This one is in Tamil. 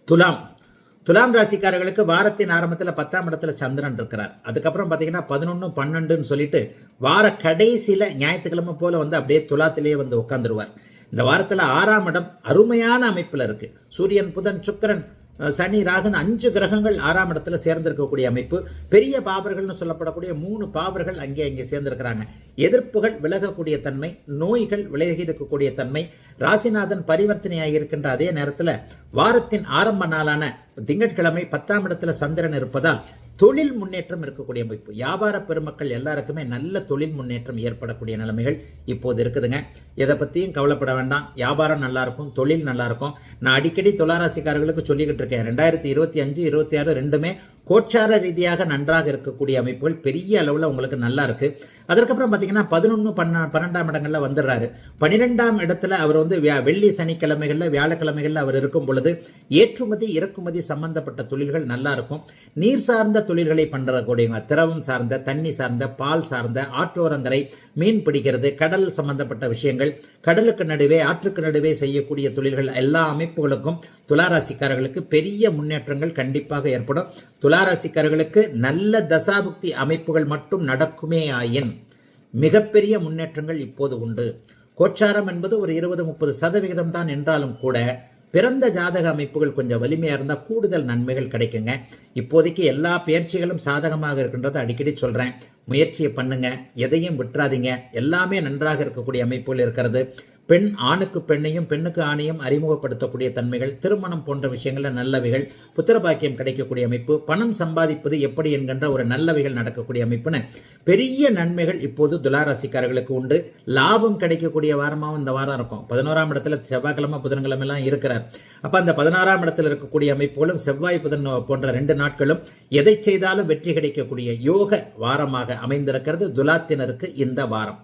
துலாம் துலாம் ராசிக்காரர்களுக்கு வாரத்தின் ஆரம்பத்தில் 10ஆம் இடத்துல சந்திரன் இருக்கிறார். அதுக்கப்புறம் பார்த்தீங்கன்னா 11, 12ன்னு சொல்லிட்டு வார கடைசியில் ஞாயிற்றுக்கிழமை போல வந்து அப்படியே துலாத்திலேயே வந்து உட்காந்துருவார். இந்த வாரத்தில் 6ஆம் இடம் அருமையான அமைப்பில் இருக்கு. சூரியன், புதன், சுக்கிரன், சனி, ராகுன்னு 5 கிரகங்கள் 6ஆம் இடத்துல சேர்ந்திருக்கக்கூடிய அமைப்பு. பெரிய பாவர்கள்னு சொல்லப்படக்கூடிய 3 பாவர்கள் அங்கே சேர்ந்திருக்கிறாங்க. எதிர்ப்புகள் விலகக்கூடிய தன்மை, நோய்கள் விலகி இருக்கக்கூடிய தன்மை, ராசிநாதன் பரிவர்த்தனையாக இருக்கின்ற அதே நேரத்தில் வாரத்தின் ஆரம்ப நாளான திங்கட்கிழமை 10ஆம் இடத்துல சந்திரன் இருப்பதால் தொழில் முன்னேற்றம் இருக்கக்கூடிய அமைப்பு. வியாபார பெருமக்கள் எல்லாருக்குமே நல்ல தொழில் முன்னேற்றம் ஏற்படக்கூடிய நிலைமைகள் இப்போது இருக்குதுங்க. எதை பற்றியும் கவலைப்பட வேண்டாம். வியாபாரம் நல்லா இருக்கும், தொழில் நல்லா இருக்கும். நான் அடிக்கடி துளாராசிக்காரர்களுக்கு சொல்லிக்கிட்டு இருக்கேன், 2025, 26 ரெண்டுமே கோச்சார ரீதியாக நன்றாக இருக்கக்கூடிய அமைப்புகள் பெரிய அளவில் உங்களுக்கு நல்லா இருக்கு. அதற்கப்புறம் பார்த்தீங்கன்னா 11, 12ஆம் இடங்கள்ல வந்துடுறாரு. 12ஆம் இடத்துல அவர் வந்து வெள்ளி சனிக்கிழமைகளில் வியாழக்கிழமைகளில் அவர் இருக்கும் பொழுது ஏற்றுமதி இறக்குமதி சம்பந்தப்பட்ட தொழில்கள் நல்லா இருக்கும். நீர் சார்ந்த தொழில்களை பண்றக்கூடியவங்க, திரவம் சார்ந்த, தண்ணி சார்ந்த, பால் சார்ந்த, ஆற்றோரங்கரை, மீன் பிடிக்கிறது, கடல் சம்பந்தப்பட்ட விஷயங்கள், கடலுக்கு நடுவே ஆற்றுக்கு நடுவே செய்யக்கூடிய தொழில்கள் எல்லா அமைப்புகளுக்கும் துளாராசிக்காரர்களுக்கு பெரிய முன்னேற்றங்கள் கண்டிப்பாக ஏற்படும். துளாராசிக்காரர்களுக்கு நல்ல தசாபுக்தி அமைப்புகள் மட்டும் நடக்குமே ஆயின் மிகப்பெரிய முன்னேற்றங்கள் இப்போது உண்டு. கோச்சாரம் என்பது ஒரு 20-30% தான் என்றாலும் கூட பிறந்த ஜாதக அமைப்புகள் கொஞ்சம் வலிமையாக இருந்தால் கூடுதல் நன்மைகள் கிடைக்குங்க. இப்போதைக்கு எல்லா பயிற்சிகளும் சாதகமாக இருக்கின்றதை அடிக்கடி சொல்கிறேன். முயற்சியை பண்ணுங்க, எதையும் விட்டுறாதீங்க. எல்லாமே நன்றாக இருக்கக்கூடிய அமைப்புகள் இருக்கிறது. பெண் ஆணுக்கு பெண்ணையும், பெண்ணுக்கு ஆணையும் அறிமுகப்படுத்தக்கூடிய தன்மைகள், திருமணம் போன்ற விஷயங்களில் நல்லவைகள், புத்திரபாக்கியம் கிடைக்கக்கூடிய அமைப்பு, பணம் சம்பாதிப்பது எப்படி என்கின்ற ஒரு நல்லவைகள் நடக்கக்கூடிய அமைப்புன்னு பெரிய நன்மைகள் இப்போது துளாராசிக்காரர்களுக்கு உண்டு. லாபம் கிடைக்கக்கூடிய வாரமாகவும் இந்த வாரம் இருக்கும். 11ஆம் இடத்துல செவ்வாய்க்கிழமை, புதன்கிழமை எல்லாம் இருக்கிறார். அப்ப அந்த 16ஆம் இடத்துல இருக்கக்கூடிய அமைப்புகளும் செவ்வாய், புதன் போன்ற 2 நாட்களும் எதை செய்தாலும் வெற்றி கிடைக்கக்கூடிய யோக வாரமாக அமைந்திருக்கிறது துலாத்தினருக்கு இந்த வாரம்.